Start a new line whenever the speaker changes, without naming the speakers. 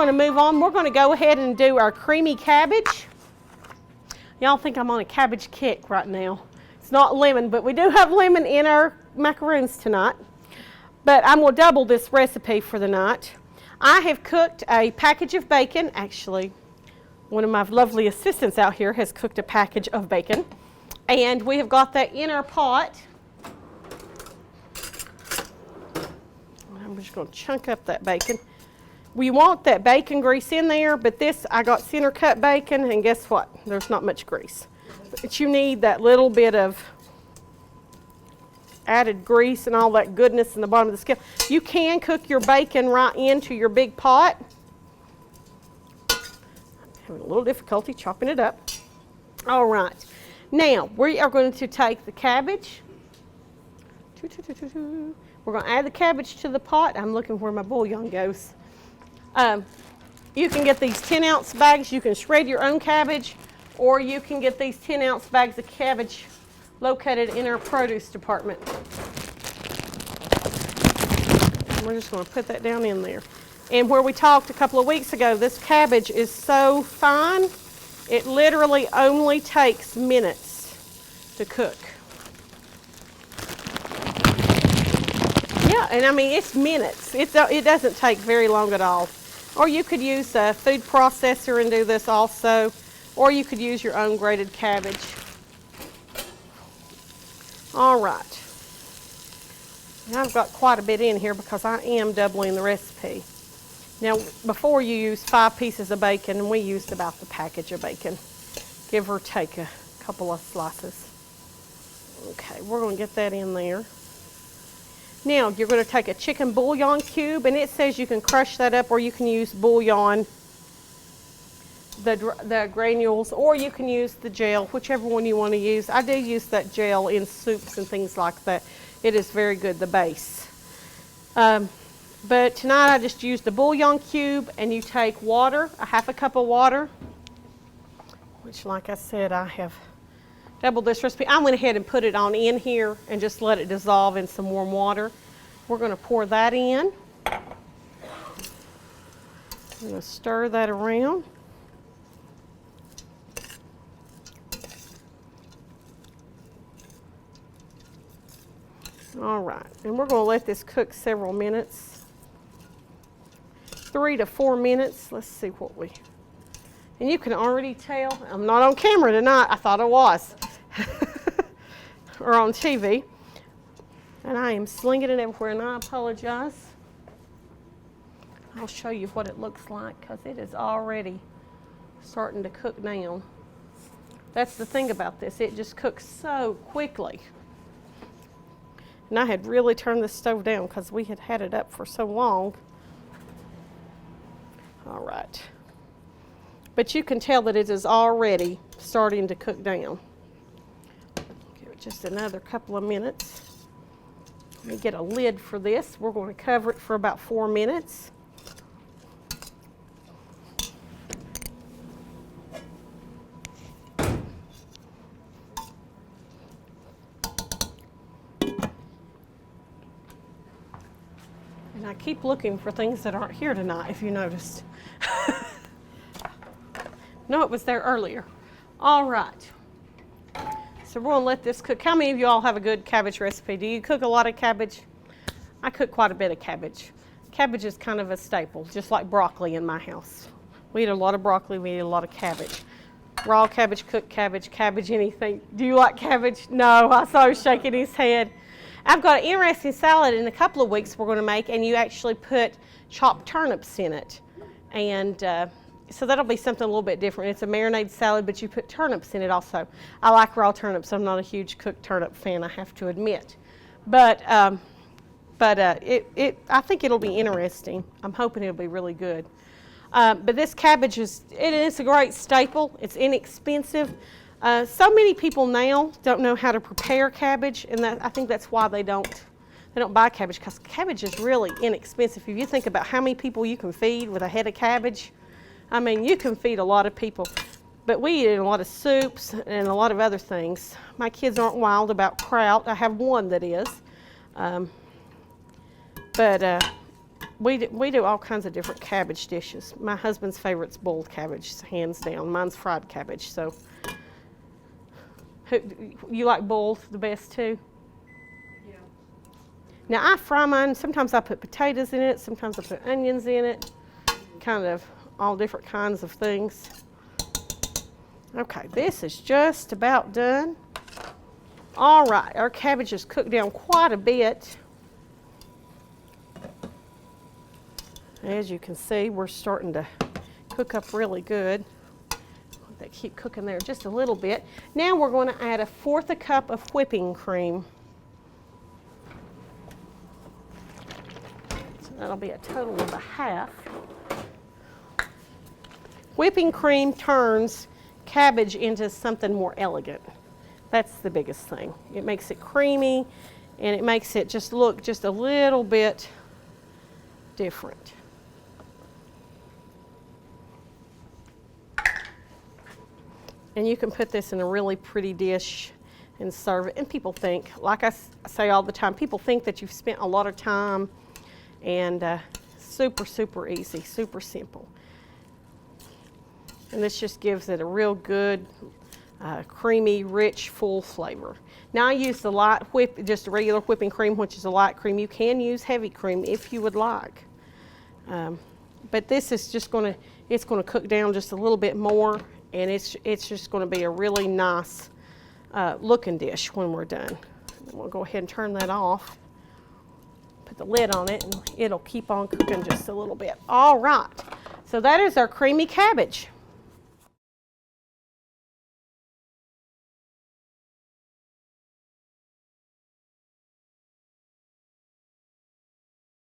going to move on. We're going to go ahead and do our creamy cabbage. Y'all think I'm on a cabbage kick right now. It's not lemon, but we do have lemon in our macaroons tonight. But I'm going to double this recipe for the night. I have cooked a package of bacon. Actually, one of my lovely assistants out here has cooked a package of bacon. And we have got that in our pot. I'm just going to chunk up that bacon. We want that bacon grease in there, but this, I got center cut bacon, and guess what? There's not much grease. But you need that little bit of added grease and all that goodness in the bottom of the skillet. You can cook your bacon right into your big pot. I'm having a little difficulty chopping it up. All right. Now, we are going to take the cabbage. We're going to add the cabbage to the pot. I'm looking where my bouillon goes. You can get these 10-ounce bags. You can shred your own cabbage, or you can get these 10-ounce bags of cabbage located in our produce department. And we're just going to put that down in there. And where we talked a couple of weeks ago, this cabbage is so fine, it literally only takes minutes to cook. Yeah, and I mean, it's minutes. It doesn't take very long at all. Or you could use a food processor and do this also, or you could use your own grated cabbage. All right. Now I've got quite a bit in here because I am doubling the recipe. Now, before you use 5 pieces of bacon, and we used about the package of bacon, give or take a couple of slices. Okay, we're going to get that in there. Now, you're going to take a chicken bouillon cube, and it says you can crush that up, or you can use bouillon, the granules, or you can use the gel, whichever one you want to use. I do use that gel in soups and things like that. It is very good, the base. But tonight I just used the bouillon cube, and you take water, a half a cup of water, which, like I said, I have doubled this recipe. I went ahead and put it on in here and just let it dissolve in some warm water. We're going to pour that in. I'm going to stir that around. All right, and we're going to let this cook several minutes. 3 to 4 minutes. Let's see what we... And you can already tell, I'm not on camera tonight. I thought I was. Or on TV. And I am slinging it everywhere, and I apologize. I'll show you what it looks like, because it is already starting to cook down. That's the thing about this. It just cooks so quickly. And I had really turned the stove down because we had had it up for so long. All right. But you can tell that it is already starting to cook down. Give it just another couple of minutes. Let me get a lid for this. We're going to cover it for about 4 minutes. And I keep looking for things that aren't here tonight, if you noticed. No, it was there earlier. All right. So we're going to let this cook. How many of you all have a good cabbage recipe? Do you cook a lot of cabbage? I cook quite a bit of cabbage. Cabbage is kind of a staple, just like broccoli in my house. We eat a lot of broccoli, we eat a lot of cabbage. Raw cabbage, cooked cabbage, cabbage anything. Do you like cabbage? No, I saw him shaking his head. I've got an interesting salad in a couple of weeks we're going to make, and you actually put chopped turnips in it. And so that'll be something a little bit different. It's a marinade salad, but you put turnips in it also. I like raw turnips. I'm not a huge cooked turnip fan, I have to admit. But I think it'll be interesting. I'm hoping it'll be really good. But this cabbage is a great staple. It's inexpensive. So many people now don't know how to prepare cabbage, and I think that's why they don't buy cabbage, because cabbage is really inexpensive. If you think about how many people you can feed with a head of cabbage, I mean, you can feed a lot of people. But we eat in a lot of soups and a lot of other things. My kids aren't wild about kraut. I have one that is. But We do all kinds of different cabbage dishes. My husband's favorite's boiled cabbage, hands down. Mine's fried cabbage. So, you like boiled the best too?
Yeah.
Now I fry mine. Sometimes I put potatoes in it. Sometimes I put onions in it. Kind of all different kinds of things. Okay, this is just about done. All right, our cabbage is cooked down quite a bit. As you can see, we're starting to cook up really good. They keep cooking there just a little bit. Now we're going to add 1/4 cup of whipping cream. So that'll be a total of 1/2. Whipping cream turns cabbage into something more elegant. That's the biggest thing. It makes it creamy and it makes it just look just a little bit different. And you can put this in a really pretty dish and serve it. And people think, like I say all the time, people think that you've spent a lot of time, and super, super easy, super simple. And this just gives it a real good, creamy, rich, full flavor. Now I use the light just a regular whipping cream, which is a light cream. You can use heavy cream if you would like. But this is just it's gonna cook down just a little bit more, and it's just gonna be a really nice looking dish when we're done. We'll go ahead and turn that off. Put the lid on it and it'll keep on cooking just a little bit. All right, so that is our creamy cabbage.